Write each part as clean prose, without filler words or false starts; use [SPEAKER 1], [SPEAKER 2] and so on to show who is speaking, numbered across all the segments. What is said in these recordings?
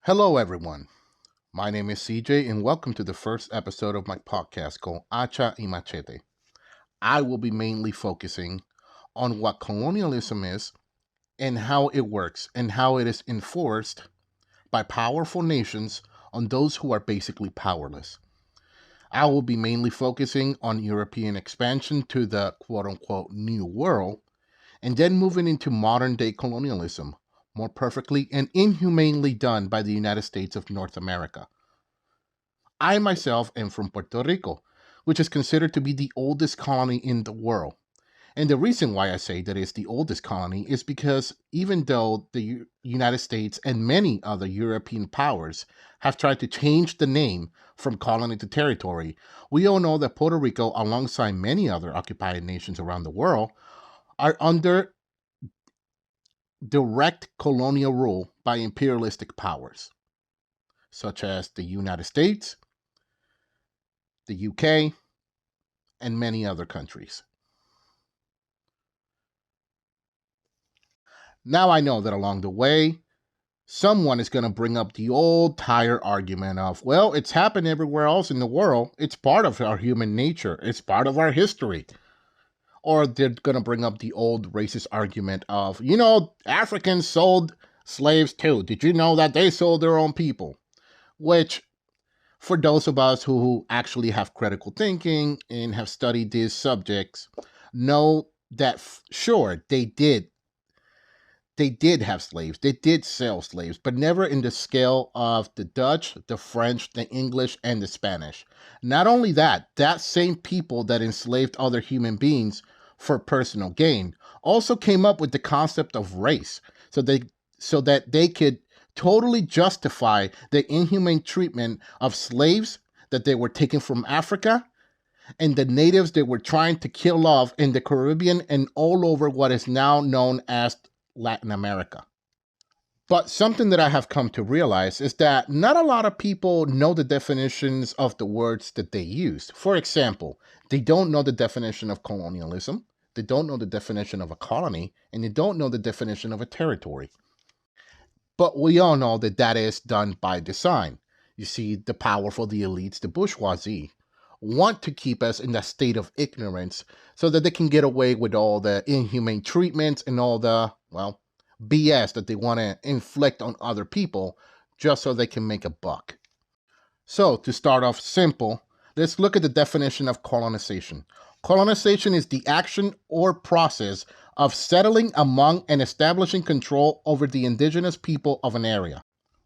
[SPEAKER 1] Hello, everyone. My name is CJ, and welcome to the first episode of my podcast called Hacha y Machete. I will be mainly focusing on what colonialism is and how it works and how it is enforced by powerful nations on those who are basically powerless. I will be mainly focusing on European expansion to the quote unquote New World and then moving into modern day colonialism, more perfectly and inhumanely done by the United States of North America. I myself am from Puerto Rico, which is considered to be the oldest colony in the world. And the reason why I say that it's the oldest colony is because even though the United States and many other European powers have tried to change the name from colony to territory, we all know that Puerto Rico, alongside many other occupied nations around the world, are under direct colonial rule by imperialistic powers, such as the United States, the UK, and many other countries. Now I know that along the way, someone is going to bring up the old tired argument of, well, it's happened everywhere else in the world. It's part of our human nature. It's part of our history. Or they're going to bring up the old racist argument of, Africans sold slaves too. Did you know that they sold their own people? Which, for those of us who actually have critical thinking and have studied these subjects, know that sure, they did have slaves. They did sell slaves, but never in the scale of the Dutch, the French, the English, and the Spanish. Not only that, that same people that enslaved other human beings for personal gain also came up with the concept of race, so that they could totally justify the inhumane treatment of slaves that they were taken from Africa and the natives they were trying to kill off in the Caribbean and all over what is now known as Latin America. But something that I have come to realize is that not a lot of people know the definitions of the words that they use. For example, they don't know the definition of colonialism, they don't know the definition of a colony, and they don't know the definition of a territory. But we all know that that is done by design. You see, the powerful, the elites, the bourgeoisie want to keep us in that state of ignorance so that they can get away with all the inhumane treatments and all the, well, BS that they want to inflict on other people just so they can make a buck. So, to start off simple, let's look at the definition of colonization. Colonization is the action or process of settling among and establishing control over the indigenous people of an area.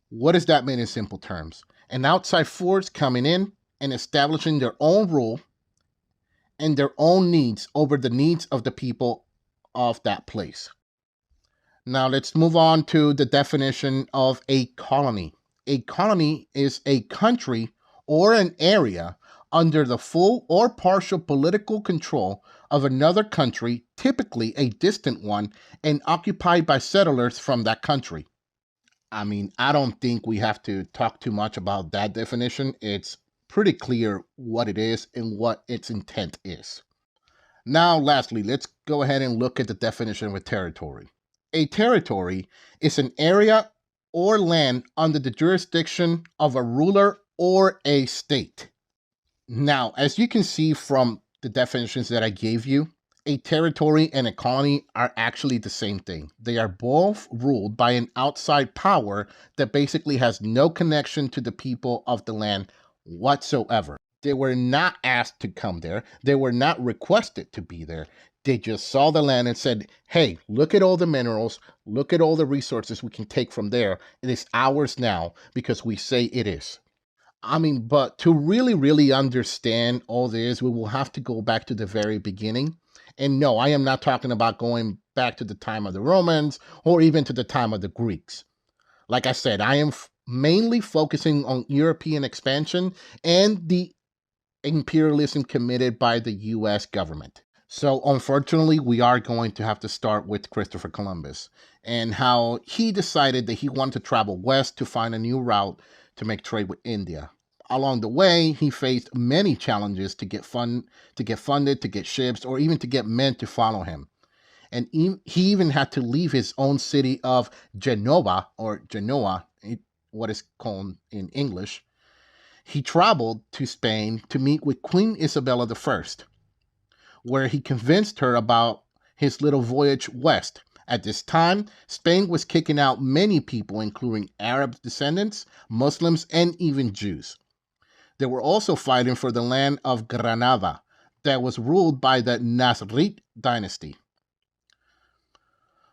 [SPEAKER 1] What does that mean in simple terms? An outside force coming in and establishing their own rule and their own needs over the needs of the people of that place. Now let's move on to the definition of a colony. A colony is a country or an area under the full or partial political control of another country, typically a distant one, and occupied by settlers from that country. I mean, I don't think we have to talk too much about that definition. It's pretty clear what it is and what its intent is. Now, lastly, let's go ahead and look at the definition of a territory. A territory is an area or land under the jurisdiction of a ruler or a state. Now, as you can see from the definitions that I gave you, a territory and a colony are actually the same thing. They are both ruled by an outside power that basically has no connection to the people of the land whatsoever. They were not asked to come there. They were not requested to be there. They just saw the land and said, hey, look at all the minerals, look at all the resources we can take from there. It is ours now because we say it is. I mean, but to really understand all this, we will have to go back to the very beginning. And no, I am not talking about going back to the time of the Romans or even to the time of the Greeks. Like I said, I am mainly focusing on European expansion and the imperialism committed by the US government. So unfortunately, we are going to have to start with Christopher Columbus and how he decided that he wanted to travel west to find a new route to make trade with India. Along the way, he faced many challenges to get funded, to get ships, or even to get men to follow him. And he even had to leave his own city of Genoa, or Genoa, what is called in English, he traveled to Spain to meet with Queen Isabella I, where he convinced her about his little voyage west. At this time, Spain was kicking out many people, including Arab descendants, Muslims, and even Jews. They were also fighting for the land of Granada that was ruled by the Nasrid dynasty.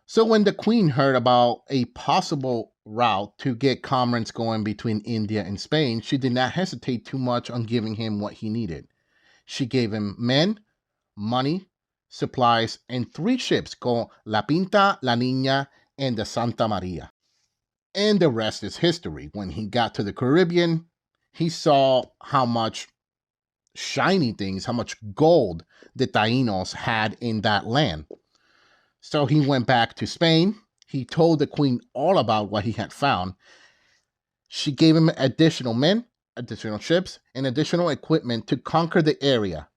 [SPEAKER 1] So when the queen heard about a possible route to get commerce going between India and Spain, she did not hesitate too much on giving him what he needed. She gave him men, money, supplies, and 3 ships called La Pinta, La Niña, and the Santa Maria. And the rest is history. When he got to the Caribbean, he saw how much shiny things, how much gold the Tainos had in that land. So he went back to Spain. He told the queen all about what he had found. She gave him additional men, additional ships, and additional equipment to conquer the area.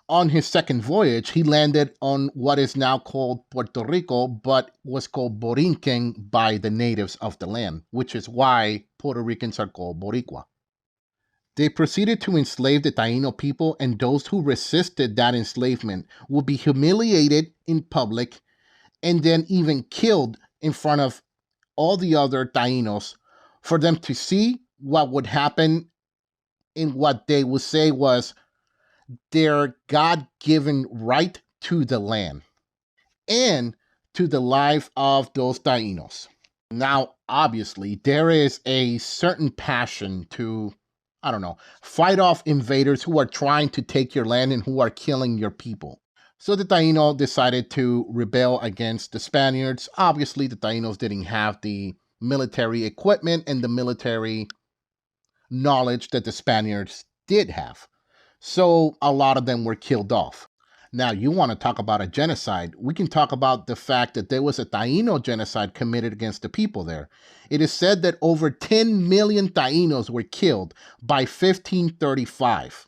[SPEAKER 1] On his second voyage, he landed on what is now called Puerto Rico, but was called Borinquen by the natives of the land, which is why Puerto Ricans are called Boricua. They proceeded to enslave the Taino people, and those who resisted that enslavement would be humiliated in public and then even killed in front of all the other Tainos for them to see what would happen in what they would say was their God-given right to the land and to the life of those Tainos. Now, obviously, there is a certain passion to, I don't know, fight off invaders who are trying to take your land and who are killing your people. So the Taino decided to rebel against the Spaniards. Obviously, the Tainos didn't have the military equipment and the military knowledge that the Spaniards did have. So a lot of them were killed off. Now, you want to talk about a genocide. We can talk about the fact that there was a Taino genocide committed against the people there. It is said that over 10 million Tainos were killed by 1535.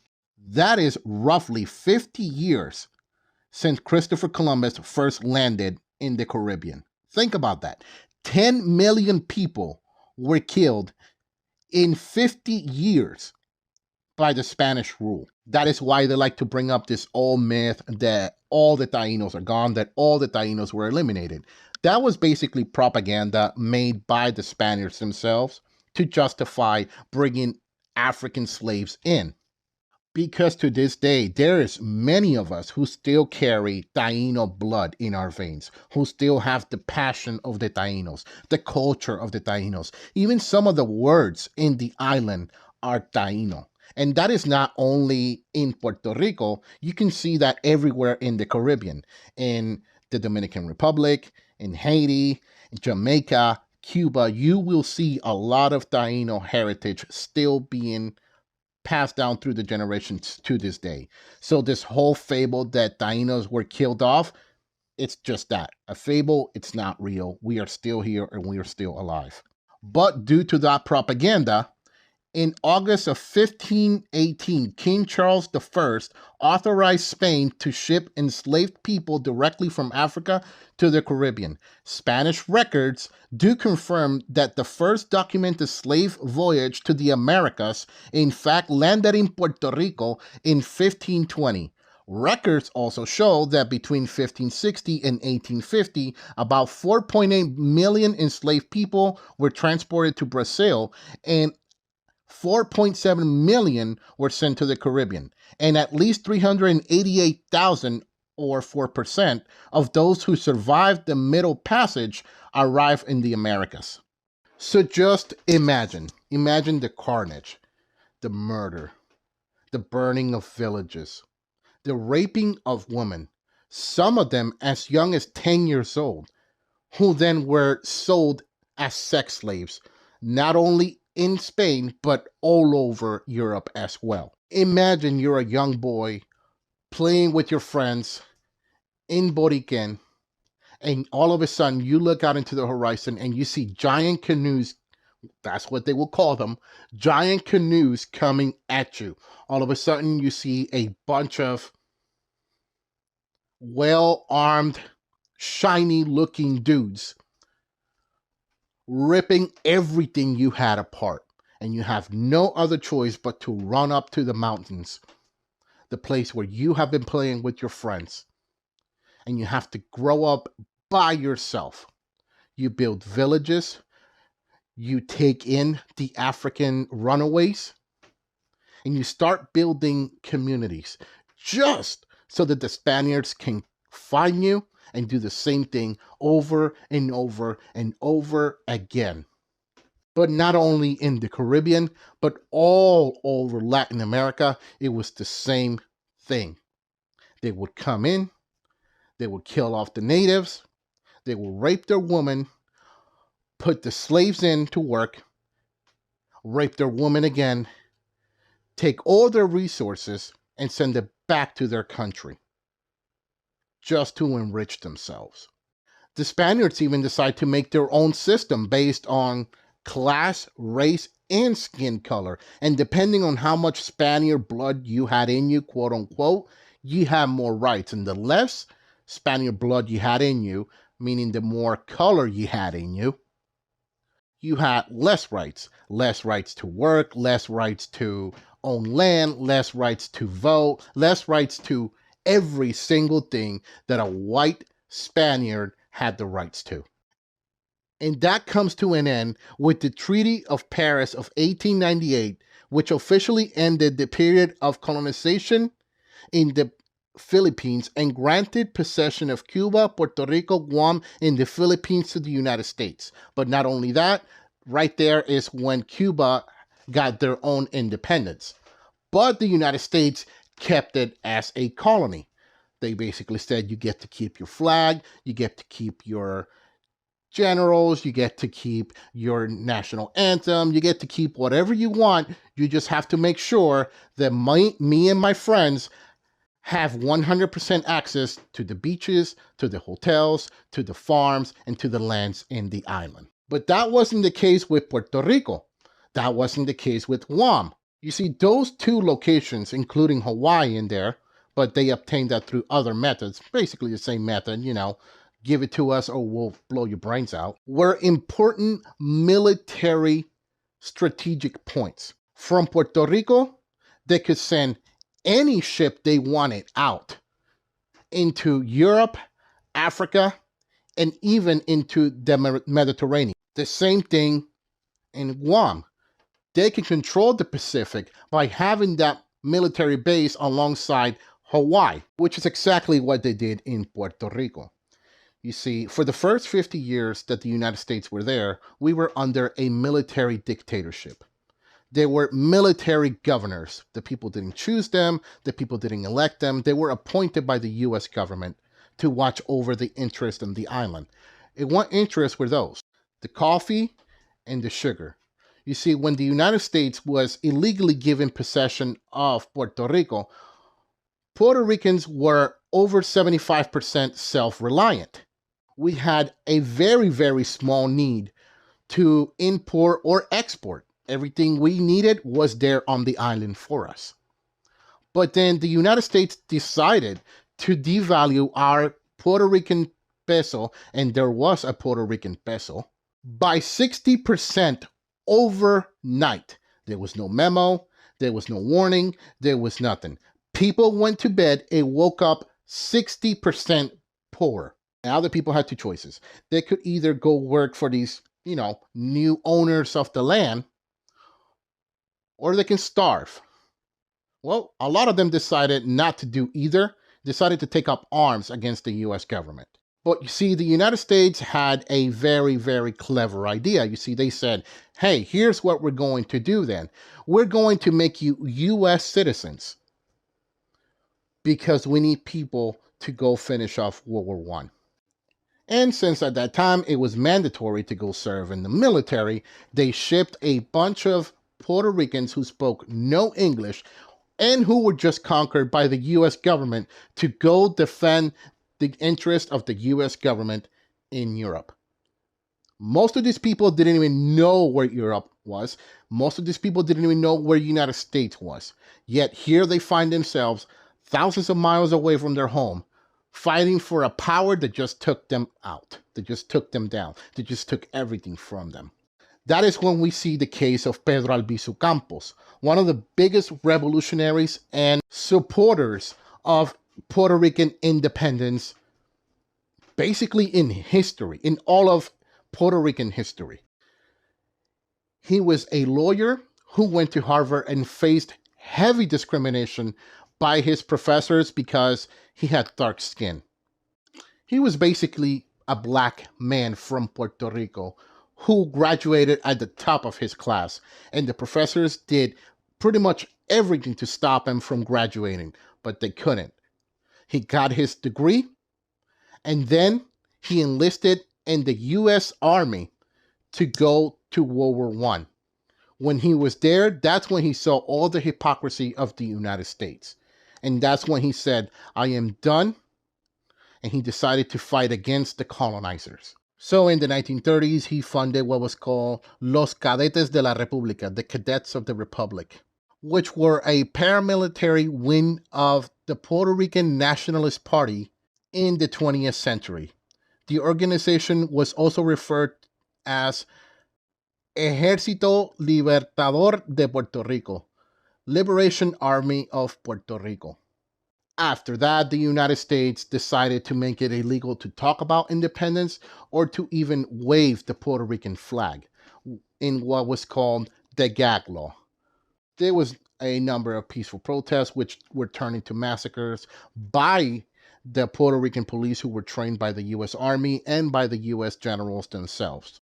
[SPEAKER 1] That is roughly 50 years since Christopher Columbus first landed in the Caribbean. Think about that. 10 million people were killed in 50 years by the Spanish rule. That is why they like to bring up this old myth that all the Tainos are gone, that all the Tainos were eliminated. That was basically propaganda made by the Spaniards themselves to justify bringing African slaves in. Because to this day, there is many of us who still carry Taino blood in our veins, who still have the passion of the Tainos, the culture of the Tainos. Even some of the words in the island are Taino. And that is not only in Puerto Rico, you can see that everywhere in the Caribbean, in the Dominican Republic, in Haiti, in Jamaica, Cuba, you will see a lot of Taino heritage still being passed down through the generations to this day. So this whole fable that Tainos were killed off, it's just that. A fable, it's not real. We are still here and we are still alive. But due to that propaganda, in August of 1518, King Charles I authorized Spain to ship enslaved people directly from Africa to the Caribbean. Spanish records do confirm that the first documented slave voyage to the Americas, in fact, landed in Puerto Rico in 1520. Records also show that between 1560 and 1850, about 4.8 million enslaved people were transported to Brazil, and 4.7 million were sent to the Caribbean, and at least 388,000, or 4%, of those who survived the Middle Passage arrived in the Americas. So just imagine the carnage, the murder, the burning of villages, the raping of women, some of them as young as 10 years old, who then were sold as sex slaves, not only in Spain, but all over Europe as well. Imagine you're a young boy playing with your friends in Boriken, and all of a sudden you look out into the horizon and you see giant canoes. That's what they will call them, giant canoes coming at you. All of a sudden you see a bunch of well-armed, shiny-looking dudes ripping everything you had apart. And you have no other choice but to run up to the mountains, the place where you have been playing with your friends. And you have to grow up by yourself. You build villages. You take in the African runaways. And you start building communities just so that the Spaniards can find you and do the same thing over and over and over again. But not only in the Caribbean, but all over Latin America, it was the same thing. They would come in, they would kill off the natives, they would rape their women, put the slaves in to work, rape their women again, take all their resources, and send it back to their country just to enrich themselves. The Spaniards even decide to make their own system based on class, race, and skin color. And depending on how much Spaniard blood you had in you, quote unquote, you have more rights. And the less Spaniard blood you had in you, meaning the more color you had in you, you had less rights. Less rights to work, less rights to own land, less rights to vote, less rights to every single thing that a white Spaniard had the rights to. And that comes to an end with the Treaty of Paris of 1898, which officially ended the period of colonization in the Philippines and granted possession of Cuba, Puerto Rico, Guam, and the Philippines to the United States. But not only that, right there is when Cuba got their own independence. But the United States kept it as a colony. They basically said you get to keep your flag, you get to keep your generals, you get to keep your national anthem, you get to keep whatever you want. You just have to make sure that me and my friends have 100% access to the beaches, to the hotels, to the farms, and to the lands in the island. But that wasn't the case with Puerto Rico. That wasn't the case with Guam. You see, those two locations, including Hawaii in there, but they obtained that through other methods, basically the same method, give it to us or we'll blow your brains out, were important military strategic points. From Puerto Rico, they could send any ship they wanted out into Europe, Africa, and even into the Mediterranean. The same thing in Guam. They can control the Pacific by having that military base alongside Hawaii, which is exactly what they did in Puerto Rico. You see, for the first 50 years that the United States were there, we were under a military dictatorship. They were military governors. The people didn't choose them. The people didn't elect them. They were appointed by the U.S. government to watch over the interest in the island. And what interests were those? The coffee and the sugar. You see, when the United States was illegally given possession of Puerto Rico, Puerto Ricans were over 75% self-reliant. We had a very, very small need to import or export. Everything we needed was there on the island for us. But then the United States decided to devalue our Puerto Rican peso, and there was a Puerto Rican peso, by 60% overnight. There was no memo, there was no warning, there was nothing. People went to bed and woke up 60% poor. Now the people had two choices. They could either go work for these, new owners of the land, or they can starve. Well, a lot of them decided not to do either, decided to take up arms against the U.S. government. But you see, the United States had a very, very clever idea. You see, they said, hey, here's what we're going to do then. We're going to make you U.S. citizens because we need people to go finish off World War I. And since at that time it was mandatory to go serve in the military, they shipped a bunch of Puerto Ricans who spoke no English and who were just conquered by the U.S. government to go defend the interest of the U.S. government in Europe. Most of these people didn't even know where Europe was. Most of these people didn't even know where the United States was. Yet here they find themselves thousands of miles away from their home, fighting for a power that just took them out, that just took them down, that just took everything from them. That is when we see the case of Pedro Albizu Campos, one of the biggest revolutionaries and supporters of Puerto Rican independence, basically in history, in all of Puerto Rican history. He was a lawyer who went to Harvard and faced heavy discrimination by his professors because he had dark skin. He was basically a black man from Puerto Rico who graduated at the top of his class, and the professors did pretty much everything to stop him from graduating, but they couldn't. He got his degree, and then he enlisted in the U.S. Army to go to World War I. When he was there, that's when he saw all the hypocrisy of the United States. And that's when he said, I am done. And he decided to fight against the colonizers. So in the 1930s, he funded what was called Los Cadetes de la República, the Cadets of the Republic, which were a paramilitary wing of the Puerto Rican Nationalist Party in the 20th century. The organization was also referred as Ejército Libertador de Puerto Rico, Liberation Army of Puerto Rico. After that, the United States decided to make it illegal to talk about independence or to even wave the Puerto Rican flag in what was called the gag law. There was a number of peaceful protests which were turned into massacres by the Puerto Rican police who were trained by the U.S. Army and by the U.S. generals themselves.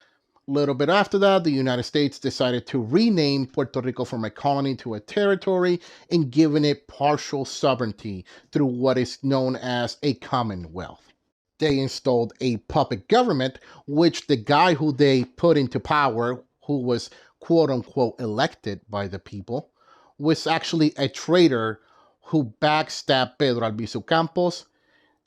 [SPEAKER 1] A little bit after that, the United States decided to rename Puerto Rico from a colony to a territory and giving it partial sovereignty through what is known as a commonwealth. They installed a puppet government, which the guy who they put into power, who was quote unquote elected by the people, was actually a traitor who backstabbed Pedro Albizu Campos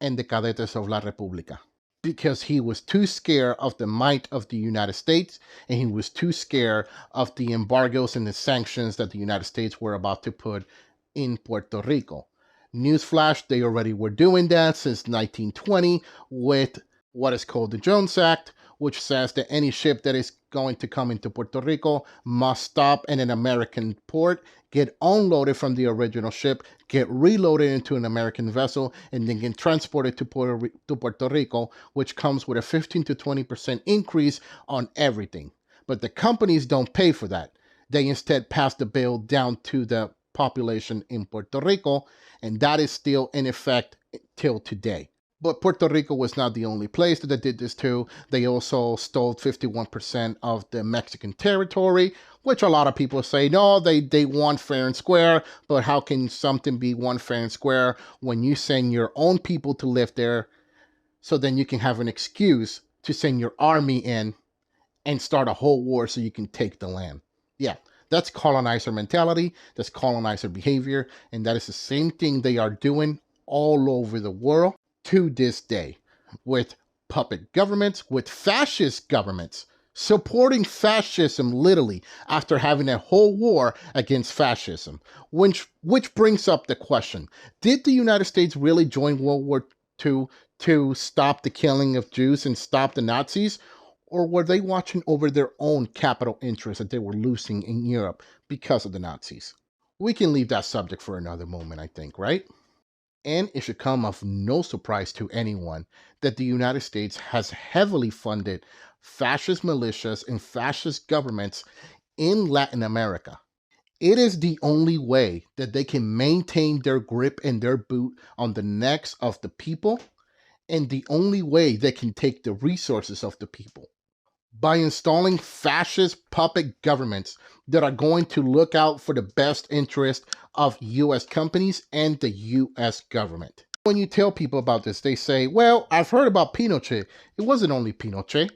[SPEAKER 1] and the Cadetes of la República, because he was too scared of the might of the United States, and he was too scared of the embargoes and the sanctions that the United States were about to put in Puerto Rico. Newsflash, they already were doing that since 1920 with what is called the Jones Act, which says that any ship that is going to come into Puerto Rico must stop in an American port, get unloaded from the original ship, get reloaded into an American vessel, and then get transported to Puerto Rico, which comes with a 15 to 20% increase on everything. But the companies don't pay for that. They instead pass the bill down to the population in Puerto Rico, and that is still in effect till today. But Puerto Rico was not the only place that they did this to. They also stole 51% of the Mexican territory, which a lot of people say, no, they want fair and square. But how can something be one fair and square when you send your own people to live there, so then you can have an excuse to send your army in and start a whole war so you can take the land? Yeah, that's colonizer mentality. That's colonizer behavior. And that is the same thing they are doing all over the world to this day, with puppet governments, with fascist governments, supporting fascism literally after having a whole war against fascism. Which brings up the question, did the United States really join World War II to stop the killing of Jews and stop the Nazis? Or were they watching over their own capital interests that they were losing in Europe because of the Nazis? We can leave that subject for another moment, I think, right? And it should come of no surprise to anyone that the United States has heavily funded fascist militias and fascist governments in Latin America. It is the only way that they can maintain their grip and their boot on the necks of the people, and the only way they can take the resources of the people. By installing fascist puppet governments that are going to look out for the best interest of U.S. companies and the U.S. government. When you tell people about this, they say, well, I've heard about Pinochet. It wasn't only Pinochet.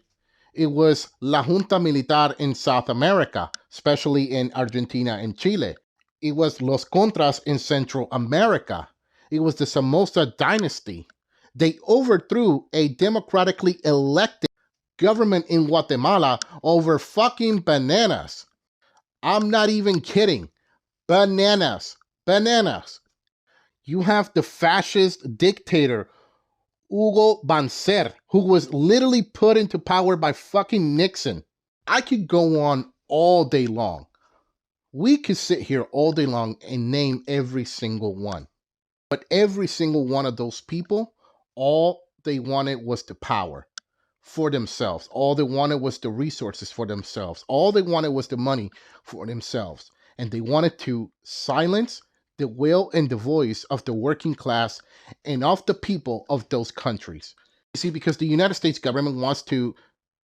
[SPEAKER 1] It was La Junta Militar in South America, especially in Argentina and Chile. It was Los Contras in Central America. It was the Somoza dynasty. They overthrew a democratically elected government in Guatemala over fucking bananas. I'm not even kidding. Bananas. Bananas. You have the fascist dictator Hugo Banzer, who was literally put into power by fucking Nixon. I could go on all day long. We could sit here all day long and name every single one. But every single one of those people, all they wanted was the power for themselves. All they wanted was the resources for themselves. All they wanted was the money for themselves. And they wanted to silence the will and the voice of the working class and of the people of those countries. You see, because the United States government wants to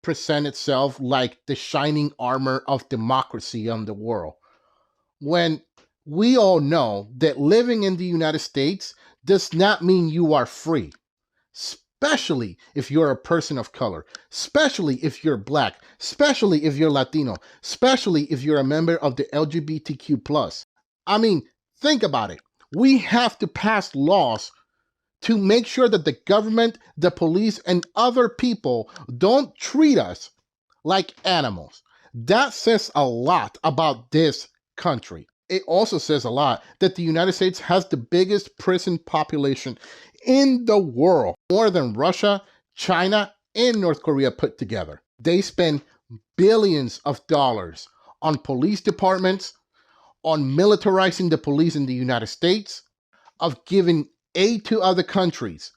[SPEAKER 1] present itself like the shining armor of democracy on the world, when we all know that living in the United States does not mean you are free, especially if you're a person of color, especially if you're black, especially if you're Latino, especially if you're a member of the LGBTQ+. I mean, think about it. We have to pass laws to make sure that the government, the police, and other people don't treat us like animals. That says a lot about this country. It also says a lot that the United States has the biggest prison population in the world, more than Russia, China, and North Korea put together. They spend billions of dollars on police departments, on militarizing the police in the United States, of giving aid to other countries.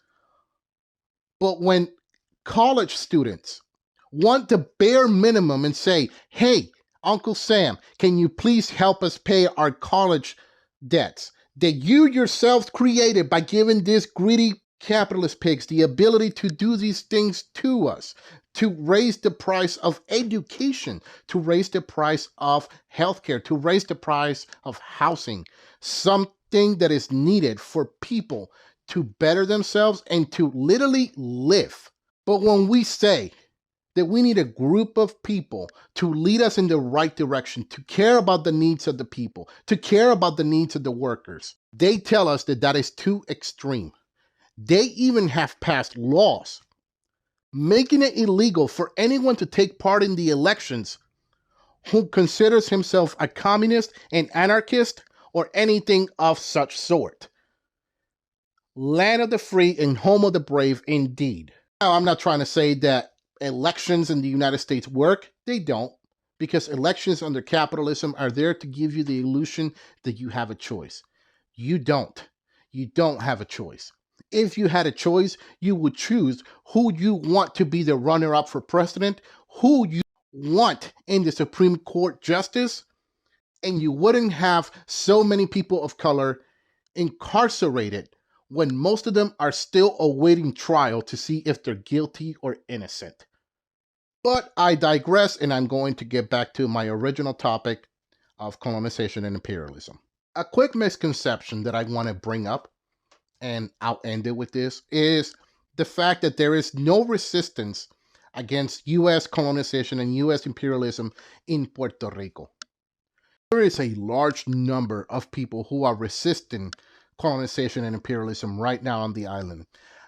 [SPEAKER 1] But when college students want the bare minimum and say, hey, Uncle Sam, can you please help us pay our college debts that you yourselves created by giving these greedy capitalist pigs the ability to do these things to us, to raise the price of education, to raise the price of healthcare, to raise the price of housing, something that is needed for people to better themselves and to literally live. But when we say that we need a group of people to lead us in the right direction, to care about the needs of the people, to care about the needs of the workers, they tell us that that is too extreme. They even have passed laws making it illegal for anyone to take part in the elections who considers himself a communist, an anarchist, or anything of such sort. Land of the free and home of the brave indeed. Now, I'm not trying to say that elections in the United States work. They don't, because elections under capitalism are there to give you the illusion that you have a choice. You don't. You don't have a choice. If you had a choice, you would choose who you want to be the runner-up for president, who you want in the Supreme Court justice, and you wouldn't have so many people of color incarcerated when most of them are still awaiting trial to see if they're guilty or innocent. But I digress, and I'm going to get back to my original topic of colonization and imperialism. A quick misconception that I want to bring up, and I'll end it with this, is the fact that there is no resistance against U.S. colonization and U.S. imperialism in Puerto Rico. There is a large number of people who are resisting colonization and imperialism right now on the island.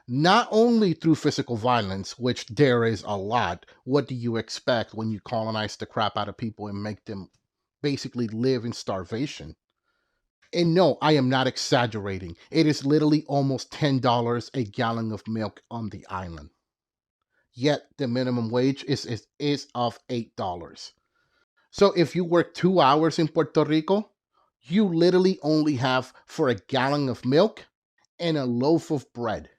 [SPEAKER 1] Not only through physical violence, which there is a lot. What do you expect when you colonize the crap out of people and make them basically live in starvation? And no, I am not exaggerating. It is literally almost $10 a gallon of milk on the island. Yet the minimum wage is of $8. So if you work 2 hours in Puerto Rico, you literally only have for a gallon of milk and a loaf of bread.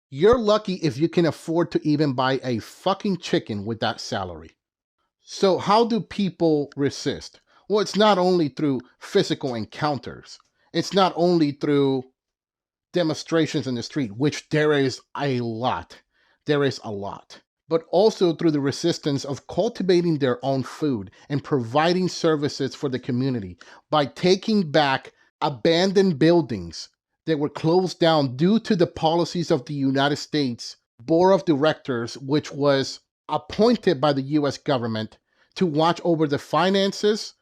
[SPEAKER 1] You're lucky if you can afford to even buy a fucking chicken with that salary. So how do people resist? Well, it's not only through physical encounters. It's not only through demonstrations in the street, which there is a lot. There is a lot. But also through the resistance of cultivating their own food and providing services for the community by taking back abandoned buildings that were closed down due to the policies of the United States Board of Directors, which was appointed by the US government to watch over the finances,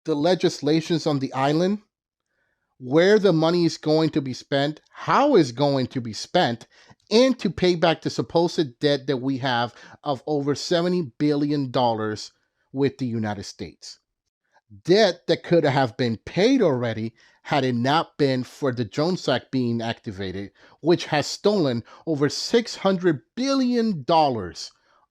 [SPEAKER 1] the legislations on the island, where the money is going to be spent, how it's going to be spent, and to pay back the supposed debt that we have of over $70 billion with the United States. Debt that could have been paid already had it not been for the Jones Act being activated, which has stolen over $600 billion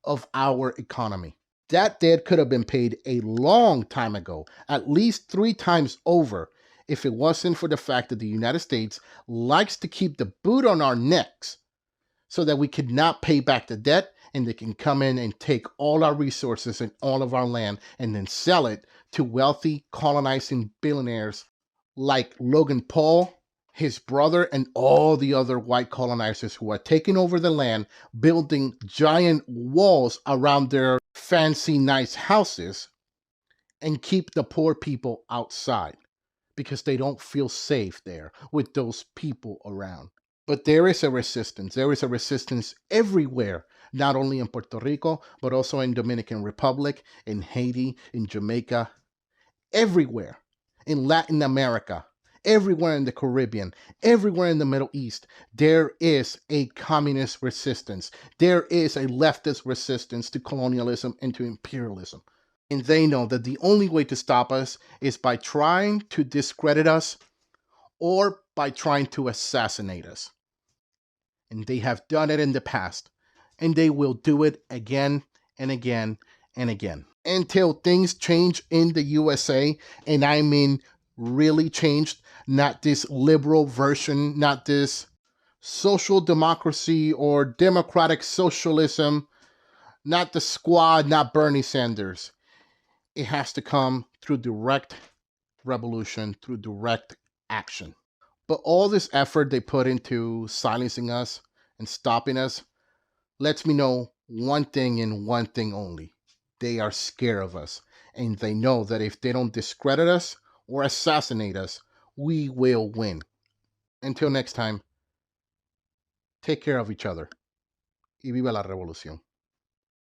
[SPEAKER 1] of our economy. That debt could have been paid a long time ago, at least 3 times over, if it wasn't for the fact that the United States likes to keep the boot on our necks so that we could not pay back the debt and they can come in and take all our resources and all of our land and then sell it to wealthy colonizing billionaires like Logan Paul, his brother, and all the other white colonizers who are taking over the land, building giant walls around their fancy, nice houses, and keep the poor people outside because they don't feel safe there with those people around. But there is a resistance. There is a resistance everywhere, not only in Puerto Rico, but also in Dominican Republic, in Haiti, in Jamaica, everywhere, in Latin America, everywhere in the Caribbean, everywhere in the Middle East. There is a communist resistance. There is a leftist resistance to colonialism and to imperialism. And they know that the only way to stop us is by trying to discredit us or by trying to assassinate us. And they have done it in the past, and they will do it again and again and again until things change in the USA. And I mean, really changed, not this liberal version, not this social democracy or democratic socialism, not the squad, not Bernie Sanders. It has to come through direct revolution, through direct action. But all this effort they put into silencing us and stopping us lets me know one thing and one thing only. They are scared of us, and they know that if they don't discredit us or assassinate us, we will win. Until next time, take care of each other. Y viva la revolución.